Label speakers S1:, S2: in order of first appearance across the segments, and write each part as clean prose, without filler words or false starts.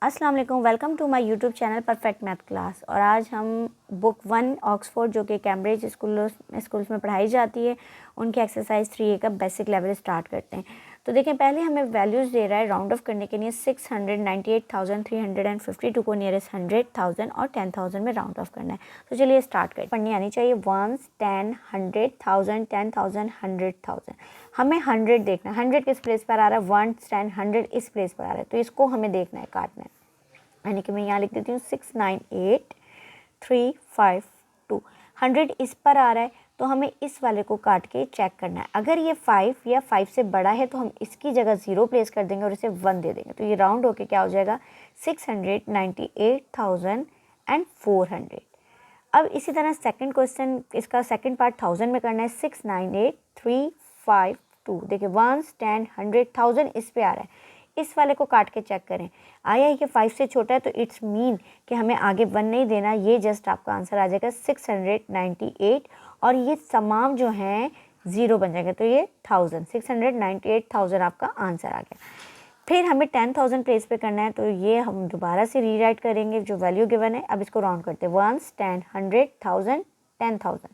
S1: अस्सलाम वालेकुम, welcome to my YouTube channel perfect math class. और आज हम बुक 1 ऑक्सफोर्ड जो कि कैम्ब्रिज स्कूल्स में पढ़ाई जाती है उनकी एक्सरसाइज 3A का बेसिक लेवल स्टार्ट करते हैं। तो देखें, पहले हमें वैल्यूज़ दे रहा है राउंड ऑफ करने के लिए 698,352 को नियरेस्ट 100,000 और 10,000 में राउंड ऑफ करना है। तो चलिए स्टार्ट करें। पढ़नी आनी चाहिए 1s, 10, 100,000, 10,000, 100,000। हमें 100 देखना है। 100 किस प्लेस पर आ रहा है? 1, 10, 100 इस प्लेस पर आ रहा है, तो इसको हमें देखना है, काटना है। यानी कि मैं यहाँ लिख देती हूँ 698,352। 100 इस पर आ रहा है तो हमें इस वाले को काट के चेक करना है। अगर ये 5 या 5 से बड़ा है तो हम इसकी जगह 0 प्लेस कर देंगे और इसे 1 दे देंगे। तो ये राउंड होके क्या हो जाएगा? 698,400। अब इसी तरह सेकंड क्वेश्चन, इसका सेकंड पार्ट 1000 में करना है। 698,352। देखिए 1, 10, 100,000 इस पे आ रहा है, इस वाले को काट के चेक करें। आया है कि 5 से छोटा है, तो इट्स मीन कि हमें आगे 1 नहीं देना। ये जस्ट आपका आंसर आ जाएगा 698 और ये तमाम जो हैं 0 बन जाएगा। तो ये 1000, 698,000 आपका आंसर आ गया। फिर हमें 10,000 प्लेस पे करना है, तो ये हम दोबारा से रीराइट करेंगे जो वैल्यू गिवन है। अब इसको राउंड करते हैं 1, 10, 100,000, 10,000।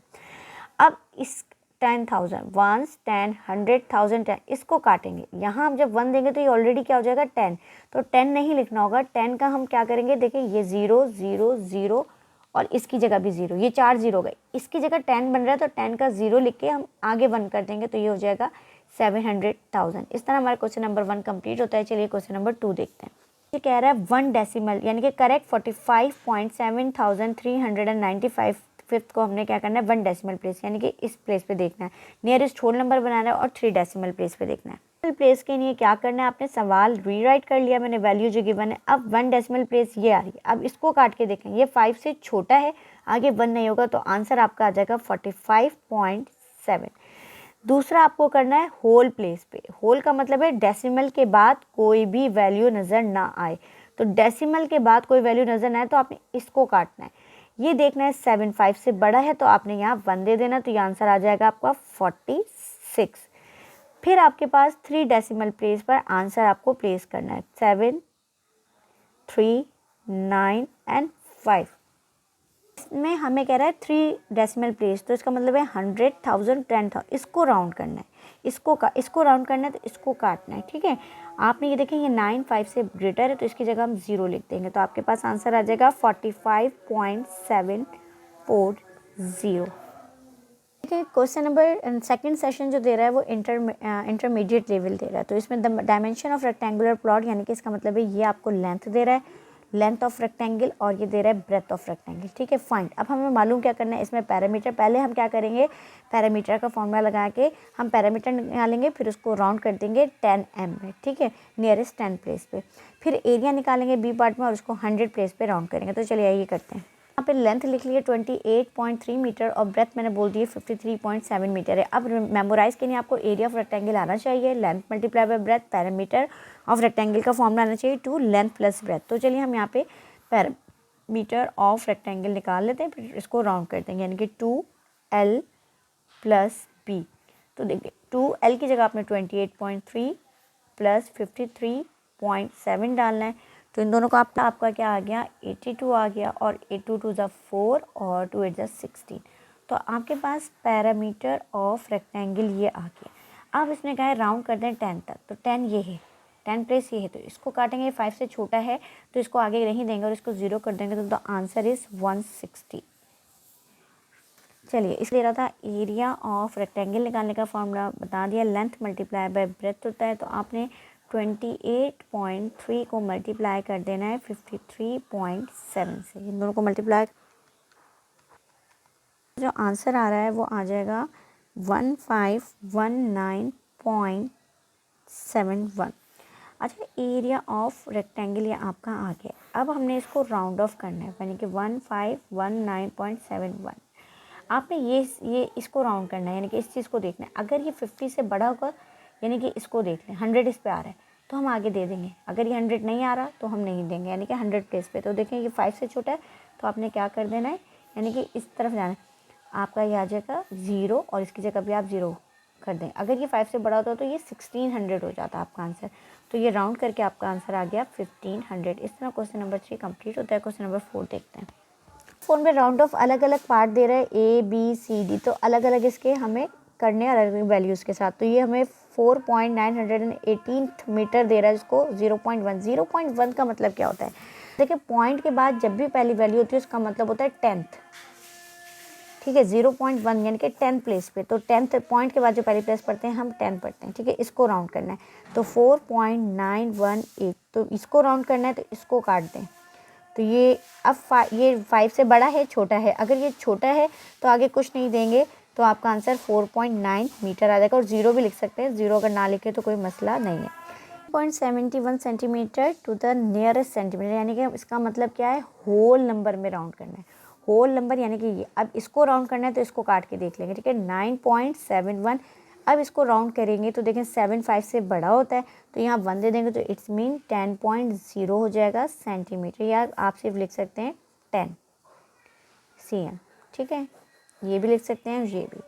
S1: अब इस 10,000 1, 10, 100,000 10 इसको काटेंगे। यहाँ हम जब 1 देंगे तो ये ऑलरेडी क्या हो जाएगा 10। तो 10 नहीं लिखना होगा, 10 का हम क्या करेंगे? देखिए ये 0, 0, 0 और इसकी जगह भी 0, ये 4 0 गए। इसकी जगह 10 बन रहा है तो 10 का 0 लिख के हम आगे 1 कर देंगे, तो ये हो जाएगा 700,000। इस तरह हमारा क्वेश्चन नंबर 1 कंप्लीट होता है। चलिए क्वेश्चन नंबर 2 देखते हैं। ये कह रहा है 1 डेसिमल यानी कि करेक्ट 45.7395 फिफ्थ को हमने क्या करना है? 1 डेसिमल प्लेस यानी कि इस प्लेस पे देखना है। नियरेस्ट होल नंबर बनाना है और 3 डेसिमल प्लेस पे देखना है। प्लेस के लिए क्या करना है? आपने सवाल रीराइट कर लिया, मैंने वैल्यू जो गिवन है। अब 1 डेसिमल प्लेस ये आ रही है। अब इसको काट के देखें, ये 5 से छोटा है, आगे 1 नहीं होगा, तो आंसर आपका आ जाएगा 45.7। दूसरा आपको करना है होल प्लेस पे। होल का मतलब है डेसिमल के बाद कोई भी वैल्यू नज़र ना आए। तो डेसिमल के बाद कोई वैल्यू नज़र ना आए तो आपने इसको काटना है। ये देखना है 7 5 से बड़ा है तो आपने यहाँ 1 दे देना, तो ये आंसर आ जाएगा आपका 46। फिर आपके पास 3 डेसिमल प्लेस पर आंसर आपको प्लेस करना है 7, 3, 9 एंड 5। इसमें हमें कह रहा है 3 डेसिमल प्लेस, तो इसका मतलब है 100,000, 10,000। इसको राउंड करना है, इसको राउंड करना है, तो इसको काटना है। ठीक है, आपने ये देखें ये 9 5 से ग्रेटर है तो इसकी जगह हम 0 लिख देंगे, तो आपके पास आंसर आ जाएगा 45.740। ठीक है, क्वेश्चन नंबर सेकंड सेशन जो दे रहा है वो इंटरमीडिएट लेवल दे रहा है। तो इसमें डायमेंशन ऑफ रेक्टेंगुलर प्लॉट यानी कि इसका मतलब है ये आपको लेंथ दे रहा है, लेंथ ऑफ रेक्टेंगल, और ये दे रहा है ब्रेथ ऑफ रेक्टेंगल। ठीक है, फाइंड। अब हमें मालूम क्या करना है इसमें? पैरामीटर। पहले हम क्या करेंगे? पैरामीटर का फॉर्मूला लगा के हम पैरामीटर निकालेंगे, फिर उसको राउंड कर देंगे 10 m में। ठीक है, नियरेस्ट 10 प्लेस पे। फिर एरिया निकालेंगे बी पार्ट में और उसको 100 प्लेस पे राउंड करेंगे। तो चलिए ये करते हैं। यहाँ पे लेंथ लिख लिए 28.3 मीटर और ब्रेथ मैंने बोल दिए 53.7 मीटर है। अब मेमोराइज के लिए आपको एरिया ऑफ रेक्टेंगल आना चाहिए, length multiply by breath. Parameter of rectangle का फॉर्मूला आना चाहिए 2 लेंथ प्लस ब्रेथ। तो चलिए हम यहाँ पे पैरामीटर ऑफ रेक्टेंगल निकाल लेते हैं, फिर इसको राउंड कर देंगे यानी कि 2l प्लस b। तो देखिए 2l की जगह आपने 28.3 प्लस 53.7 डालना है, तो इन दोनों का आपका क्या आ गया? 82 आ गया, और 8 2 2 4 और 2 8 16। तो आपके पास पैरामीटर ऑफ रेक्टेंगल ये आ गया। अब इसने कहा है राउंड कर दें 10 तक, तो 10 ये है, 10 प्लेस ये है, तो इसको काटेंगे। 5 से छोटा है तो इसको आगे नहीं देंगे और इसको 0 कर देंगे, तो द आंसर इज़ 160। चलिए, इस दे रहा था एरिया ऑफ रेक्टेंगल निकालने का फॉर्मूला बता दिया, लेंथ मल्टीप्लाई बाय ब्रेथ होता है। तो आपने 28.3 को मल्टीप्लाई कर देना है 53.7 से। इन दोनों को मल्टीप्लाई, जो आंसर आ रहा है वो आ जाएगा 1519.71। अच्छा, एरिया ऑफ रेक्टेंगल ये आपका आ गया। अब हमने इसको राउंड ऑफ करना है यानी कि 1519.71। आपने ये इसको राउंड करना है यानी कि इस चीज़ को देखना है। अगर ये 50 से बड़ा होगा यानी कि इसको देख लें, 100 इस पे आ रहा है तो हम आगे दे देंगे। अगर ये 100 नहीं आ रहा तो हम नहीं देंगे यानी कि 100 प्लेस पे। तो देखें ये 5 से छोटा है तो आपने क्या कर देना है यानी कि इस तरफ जाना है, आपका ये आ जाएगा 0 और इसकी जगह भी आप 0 कर दें। अगर ये 5 से बड़ा होता तो ये 1600 हो जाता आपका आंसर। तो ये राउंड करके आपका आंसर आ गया 1500। इस तरह क्वेश्चन नंबर 3 कंप्लीट होता है। क्वेश्चन नंबर 4 देखते हैं। फोन में राउंड ऑफ अलग अलग पार्ट दे रहा है ABCD, तो अलग अलग इसके हमें करने अलग अलग वैल्यूज़ के साथ। तो ये हमें 4.918 मीटर दे रहा है, इसको 0.1 का मतलब क्या होता है? देखिए पॉइंट के बाद जब भी पहली वैल्यू होती है उसका मतलब होता है 10th, ठीक है। 0.1 यानी कि 10th प्लेस पे, तो 10th पॉइंट के बाद जो पहली प्लेस पढ़ते हैं हम 10 पढ़ते हैं, ठीक है। इसको राउंड करना है तो 4.918, तो इसको राउंड करना है तो इसको काट दें। तो ये अब ये 5 से बड़ा है छोटा है, अगर ये छोटा है तो आगे कुछ नहीं देंगे, तो आपका आंसर 4.9 मीटर आ जाएगा। और 0 भी लिख सकते हैं, 0 अगर ना लिखे तो कोई मसला नहीं है। 0.71 centimetre to the nearest centimetre, यानी कि इसका मतलब क्या है? होल नंबर में राउंड करना है। होल नंबर यानी कि ये, अब इसको राउंड करना है तो इसको काट के देख लेंगे, ठीक है। 9.71, अब इसको राउंड करेंगे तो देखें 7 5 से बड़ा होता है, तो यहाँ 1 दे देंगे तो इट्स मीन 10.0 हो जाएगा सेंटीमीटर, या आप सिर्फ लिख सकते हैं 10 cm, ठीक है। ये भी लिख सकते हैं, ये भी।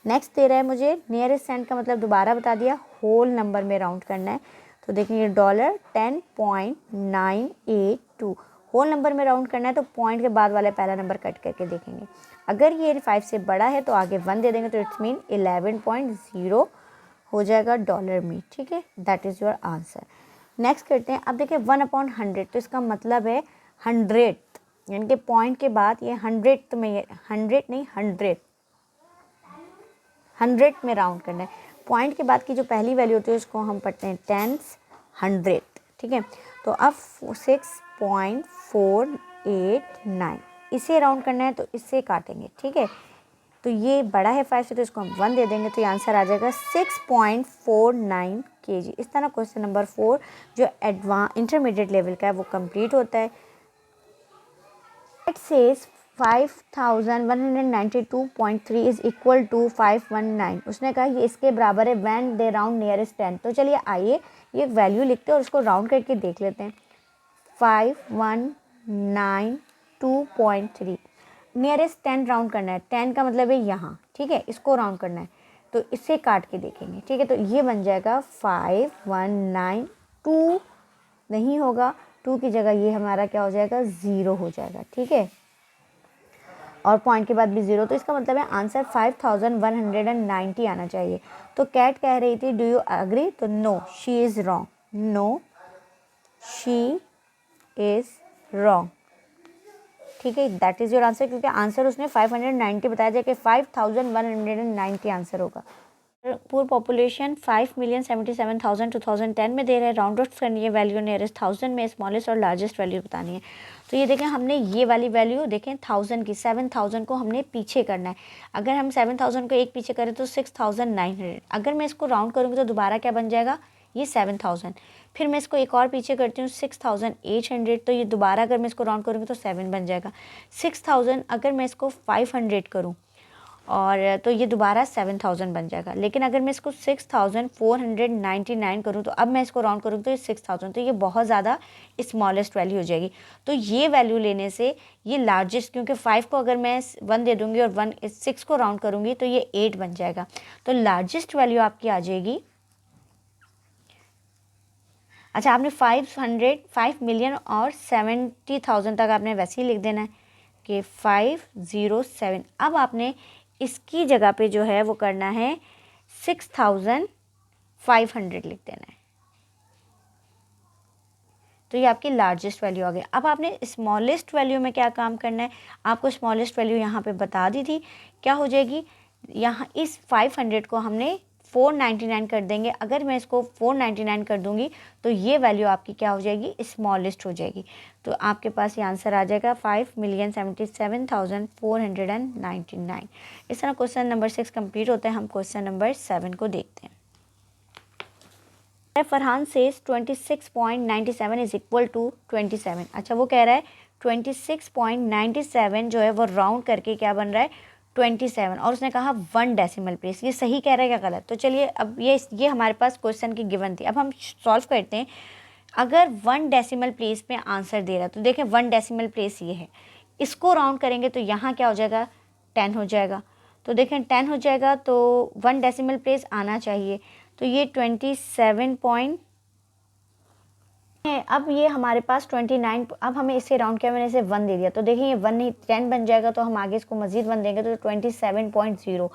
S1: नेक्स्ट दे रहा है मुझे नियरेस्ट सेंट का मतलब दोबारा बता दिया, होल नंबर में राउंड करना है। तो देखिए $10.982 होल नंबर में राउंड करना है, तो पॉइंट के बाद वाला पहला नंबर कट करके देखेंगे। अगर ये 5 से बड़ा है तो आगे 1 दे देंगे, तो इट्स मीन 11.0 हो जाएगा डॉलर में, ठीक है। That is your answer. Next करते हैं। अब देखिए 1/100, तो इसका मतलब है 100th, यानी कि पॉइंट के बाद ये 100th में, ये 100 नहीं 100 में राउंड करना है। पॉइंट के बाद की जो पहली वैल्यू होती है उसको हम पढ़ते हैं 10th 100th, ठीक है। तो अब 6.489 इसे राउंड करना है तो इससे काटेंगे, ठीक है। तो ये बड़ा है 5 से, तो इसको हम 1 दे देंगे, तो ये आंसर आ जाएगा 6.49 kg। इस तरह क्वेश्चन नंबर 4 जो इंटरमीडिएट लेवल का है वो कंप्लीट होता है। It says 5192.3 is equal to 519। उसने कहा ये इसके बराबर है व्हेन दे राउंड नियरेस्ट 10। तो चलिए आइए ये वैल्यू लिखते हैं और उसको राउंड करके देख लेते हैं। 5192.3 नियरेस्ट 10 राउंड करना है, 10 का मतलब है यहाँ, ठीक है। इसको राउंड करना है तो इससे काट के देखेंगे, ठीक है। तो ये बन जाएगा 5192 नहीं होगा, 2 की जगह ये हमारा क्या हो जाएगा 0 हो जाएगा, ठीक है। और पॉइंट के बाद भी 0, तो इसका मतलब है आंसर 5190 आना चाहिए। तो कैट कह रही थी डू यू एग्री, तो no she is wrong, no she is wrong, ठीक है। दैट इज़ योर आंसर, क्योंकि आंसर उसने 590 बताया जाए कि 5190 आंसर होगा। पूर पॉपुलेशन 5,77,000 2010 में दे रहे हैं। राउंड ऑफ करनी है, वैल्यू नियरेस्ट 1000 में स्मॉलेस्ट और लार्जेस्ट वैल्यू बतानी है। तो ये देखें हमने ये वाली वैल्यू देखें 1000 की, 7000 को हमने पीछे करना है। अगर हम 7000 को एक पीछे करें तो 6900। अगर मैं इसको राउंड करूँगी तो दोबारा क्या बन जाएगा, ये 7000। फिर मैं इसको एक और पीछे करती हूँ 6800, तो ये दोबारा अगर मैं इसको राउंड करूँगी तो 7 बन जाएगा। 6000 अगर मैं इसको 500 करूँ और तो ये दोबारा 7000 बन जाएगा। लेकिन अगर मैं इसको 6499 करूँ तो अब मैं इसको राउंड करूँ तो ये 6000, तो ये बहुत ज़्यादा स्मॉलेस्ट वैल्यू हो जाएगी। तो ये वैल्यू लेने से ये लार्जेस्ट, क्योंकि 5 को अगर मैं 1 दे दूँगी और 6 को राउंड करूँगी तो ये 8 बन जाएगा। तो लार्जेस्ट वैल्यू आपकी आ जाएगी, अच्छा आपने 5 मिलियन और 70,000 तक आपने वैसे ही लिख देना है कि 507। अब आपने इसकी जगह पे जो है वो करना है 6500 लिख देना है, तो ये आपकी लार्जेस्ट वैल्यू आ गई। अब आपने स्मॉलेस्ट वैल्यू में क्या काम करना है, आपको स्मॉलेस्ट वैल्यू यहाँ पे बता दी थी, क्या हो जाएगी, यहाँ इस 500 को हमने 499 कर देंगे। अगर मैं इसको 499 कर दूंगी तो ये वैल्यू आपकी क्या हो जाएगी, स्मॉलेस्ट हो जाएगी। तो आपके पास ये आंसर आ जाएगा 5,77,499। इस तरह क्वेश्चन नंबर 6 कंप्लीट होता है। हम क्वेश्चन नंबर 7 को देखते हैं। Farhan says 26.97 is equal to 27। अच्छा वो कह रहा है 26.97 जो है वो राउंड करके क्या बन रहा है 27, और उसने कहा 1 डेसिमल प्लेस। ये सही कह रहा है क्या गलत? तो चलिए अब ये हमारे पास क्वेश्चन की गिवन थी, अब हम सॉल्व करते हैं। अगर 1 डेसिमल प्लेस में आंसर दे रहा है तो देखें 1 डेसिमल प्लेस ये है, इसको राउंड करेंगे तो यहाँ क्या हो जाएगा 10 हो जाएगा। तो देखें 10 हो जाएगा तो 1 डेसिमल प्लेस आना चाहिए, तो ये 27. अब ये हमारे पास 29, अब हमें इसे राउंड किया, मैंने इसे 1 दे दिया, तो देखिए ये 1 नहीं 10 बन जाएगा, तो हम आगे इसको मज़ीद 1 देंगे तो 27.0।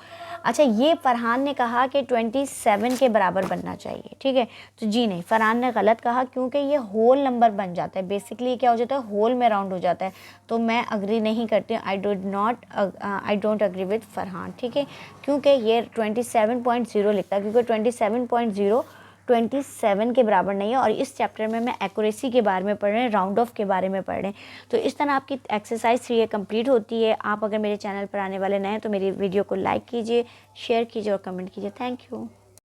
S1: अच्छा, ये फरहान ने कहा कि 27 के बराबर बनना चाहिए, ठीक है, तो जी नहीं, फरहान ने गलत कहा, क्योंकि ये होल नंबर बन जाता है, बेसिकली क्या हो जाता है, होल में राउंड हो जाता है, तो मैं अग्री नहीं करती, I don't agree with Farhan, ठीक है, क्योंकि ये 27.0 लिखता है, क्योंकि 27.0 27 के बराबर नहीं है। और इस चैप्टर में मैं एक्यूरेसी के बारे में पढ़ रहे हैं, राउंड ऑफ के बारे में पढ़ रहे हैं। तो इस तरह आपकी एक्सरसाइज 3 कंप्लीट होती है। आप अगर मेरे चैनल पर आने वाले नए हैं तो मेरी वीडियो को लाइक कीजिए, शेयर कीजिए और कमेंट कीजिए। Thank you.